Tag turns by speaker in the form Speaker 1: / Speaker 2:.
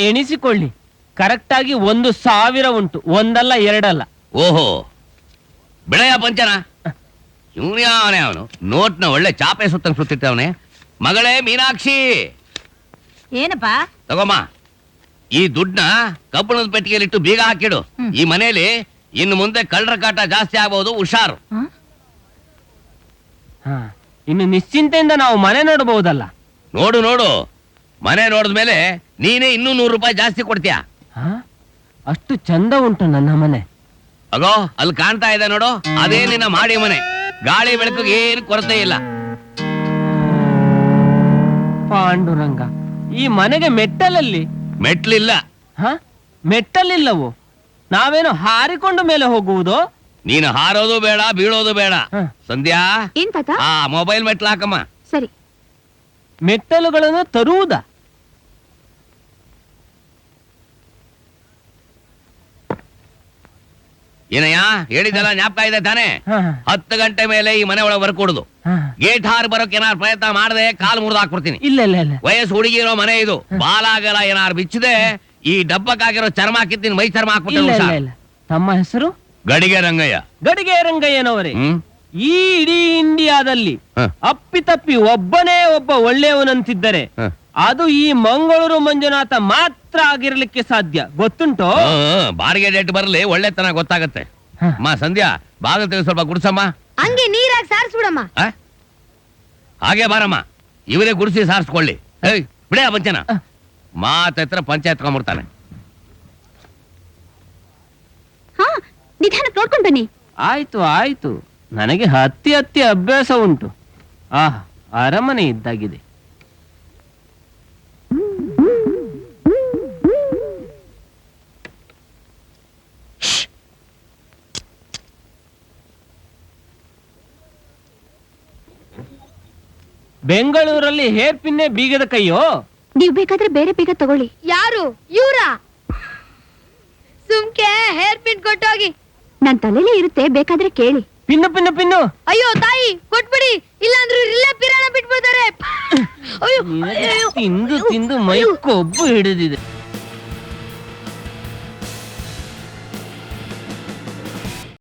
Speaker 1: ಎಣಿಸಿಕೊಳ್ಳಿ, correct ಆಗಿ 1,000 ಉಂಟು, ಒಂದಲ್ಲ ಎರಡಲ್ಲ.
Speaker 2: ಓಹೋ, ಬೆಳೆಯ ಪಂಚನ ಇವನೇ ಅವನು ನೋಟ್ನ ಒಳ್ಳೆ ಚಾಪೆ ಸುತ್ತಂಗ್ ಸುತ್ತಿರ್ತವನೆ. ಮಗಳೇ ಮೀನಾಕ್ಷಿ,
Speaker 3: ಏನಪ್ಪಾ?
Speaker 2: ತಗೋಮ್ಮ, ಈ ದುಡ್ಡನ್ನ ಕಬ್ಬಣದ ಪೆಟ್ಟಿಗೆಲಿಟ್ಟು ಬೀಗ ಹಾಕಿಡು. ಈ ಮನೇಲಿ ಇನ್ನು ಮುಂದೆ ಕಳ್ಳರ ಕಾಟ ಜಾಸ್ತಿ ಆಗಬಹುದು, ಹುಷಾರು.
Speaker 1: ಇನ್ನು ನಿಶ್ಚಿಂತೆಯಿಂದ ನಾವು ಮನೆ ನೋಡಬಹುದಲ್ಲ.
Speaker 2: ನೋಡು ನೋಡು, ಮನೆ ನೋಡಿದ್ಮೇಲೆ ನೀನೇ ಇನ್ನೂ 100 ರೂಪಾಯಿ ಜಾಸ್ತಿ ಕೊಡ್ತೀಯ.
Speaker 1: ಅಷ್ಟು ಚಂದ ಉಂಟು ನನ್ನ ಮನೆ.
Speaker 2: ಅಗೋ ಅಲ್ಲಿ ಕಾಣ್ತಾ ಇದೆ ನೋಡು, ಅದೇ ನಿನ್ನ ಮಾಡಿ ಮನೆ. ಗಾಳಿ ಬೆಳಕಿಗೆ ಏನು ಕೊರತೆ ಇಲ್ಲ.
Speaker 1: ಪಾಂಡುರಂಗ, ಈ ಮನೆಗೆ ಮೆಟ್ಟಲಲ್ಲಿ
Speaker 2: ಮೆಟ್ಲಿಲ್ಲ.
Speaker 1: ಮೆಟ್ಟಲಿಲ್ಲವು, ನಾವೇನು ಹಾರಿಕೊಂಡು ಮೇಲೆ ಹೋಗುವುದು?
Speaker 2: ನೀನು ಹಾರೋದು ಬೇಡ, ಬೀಳೋದು ಬೇಡ. ಸಂಧ್ಯಾ,
Speaker 3: ಏನ್ ತಾತ?
Speaker 2: ಆ ಮೊಬೈಲ್ ಮೆಟ್ಲು ಹಾಕಮ್ಮ.
Speaker 3: ಸರಿ.
Speaker 1: ಮೆಟ್ಟಲುಗಳನ್ನು ತರುವುದ?
Speaker 2: ಏನಯ್ಯ ಹೇಳಿದಲ್ಲ ಜ್ಞಾಪಕ ಇದೆ ತಾನೆ? 10 ಗಂಟೆ ಮೇಲೆ ಈ ಮನೆ ಒಳಗೆ ಬರ್ಕೊಡುದು. ಗೇಟ್ ಹಾರಿ ಬರೋಕೆ ಏನಾರು ಪ್ರಯತ್ನ ಮಾಡದೆ ಕಾಲು ಮುರಿದು ಹಾಕ್ಬಿಡ್ತೀನಿ.
Speaker 1: ಇಲ್ಲ ಇಲ್ಲ ಇಲ್ಲ,
Speaker 2: ವಯಸ್ಸು ಹುಡುಗಿರೋ ಮನೆ ಇದು. ಬಾಲಾಗಲ ಏನಾರು ಬಿಚ್ಚದೆ ಈ ಡಬ್ಬಕ್ಕಾಗಿರೋ ಚರ್ಮ ಹಾಕಿದ್ದೀನಿ, ಮೈ ಚರ್ಮ ಹಾಕ್ಬಿಟ್ಟು.
Speaker 1: ತಮ್ಮ ಹೆಸರು?
Speaker 2: ಗಡಿಗೆ ರಂಗಯ್ಯ.
Speaker 1: ಗಡಿಗೆ ರಂಗಯ್ಯನವರೇ, ಈ ಇಡೀ ಇಂಡಿಯಾದಲ್ಲಿ ಅಪ್ಪಿತಪ್ಪಿ ಒಬ್ಬನೇ ಒಬ್ಬ ಒಳ್ಳೆಯವನಂತಿದ್ದರೆ ಅದು ಈ ಮಂಗಳೂರು ಮಂಜುನಾಥ ಮಾತ್ರ ಆಗಿರ್ಲಿಕ್ಕೆ ಸಾಧ್ಯ, ಗೊತ್ತುಂಟೋ?
Speaker 2: ಬಾಡಿಗೆ ಡೇಟ್ ಬರಲಿ, ಒಳ್ಳೆತನ ಗೊತ್ತಾಗತ್ತೆ. ಮಾ ಸಂಧ್ಯಾ, ಬಾಗಿಲು ತೆಗೆದು ಸ್ವಲ್ಪ ಗುಡ್ಸಮ್ಮ.
Speaker 3: ಹಂಗೆ ನೀರಾಗಿ ಸಾರಿಸ್ಬಿಡಮ್ಮ.
Speaker 2: ಹಾಗೆ ಬಾರಮ್ಮ, ಇವರೇ ಗುಡಿಸಿ ಸಾರಿಸ್ಕೊಳ್ಳಿ. ಬಿಡೇ ಪಂಚನ ಮಾತ್ರ ಪಂಚ ಎತ್ಕೊಂಡ್ಬಿಡ್ತಾನೆ.
Speaker 3: ಹಾ, ನಿಧಾನಕ್ಕೆ ನೋಡ್ಕೊಂಡ್ ಬನ್ನಿ.
Speaker 1: ಆಯ್ತು ಆಯ್ತು, ನನಗೆ ಹತ್ತಿ ಅಭ್ಯಾಸ ಉಂಟು. ಆಹಾ, ಅರಮನೆ ಇದ್ದಾಗಿದೆ. ಬೆಂಗಳೂರಲ್ಲಿ ಹೇರ್ ಪಿನ್ನೆ ಬೀಗದ ಕೈಯೋ?
Speaker 3: ನೀವ್ ಬೇಕಾದ್ರೆ ಬೇರೆ ಬೀಗ ತಗೊಳ್ಳಿ. ಯಾರು ಇವ್ರಾ? ಸುಮ್ಕೆ ಹೇರ್ ಪಿನ್ ಕೊಟ್ಟೋಗಿ. ನನ್ ತಲೆಲೇ ಇರುತ್ತೆ, ಬೇಕಾದ್ರೆ ಕೇಳಿ.
Speaker 1: Pin pin pin.
Speaker 3: ಅಯ್ಯೋ ತಾಯಿ, ಕೊಟ್ಬಿಡಿ, ಇಲ್ಲಾಂದ್ರೆ ಇಲ್ಲೇ ಪಿರಾಣ ಬಿಟ್ಬಿಡ್ತಾರೆ.
Speaker 1: ತಿಂದು ತಿಂದು ಮೈ ಕೊಬ್ಬು ಹಿಡಿದಿದೆ.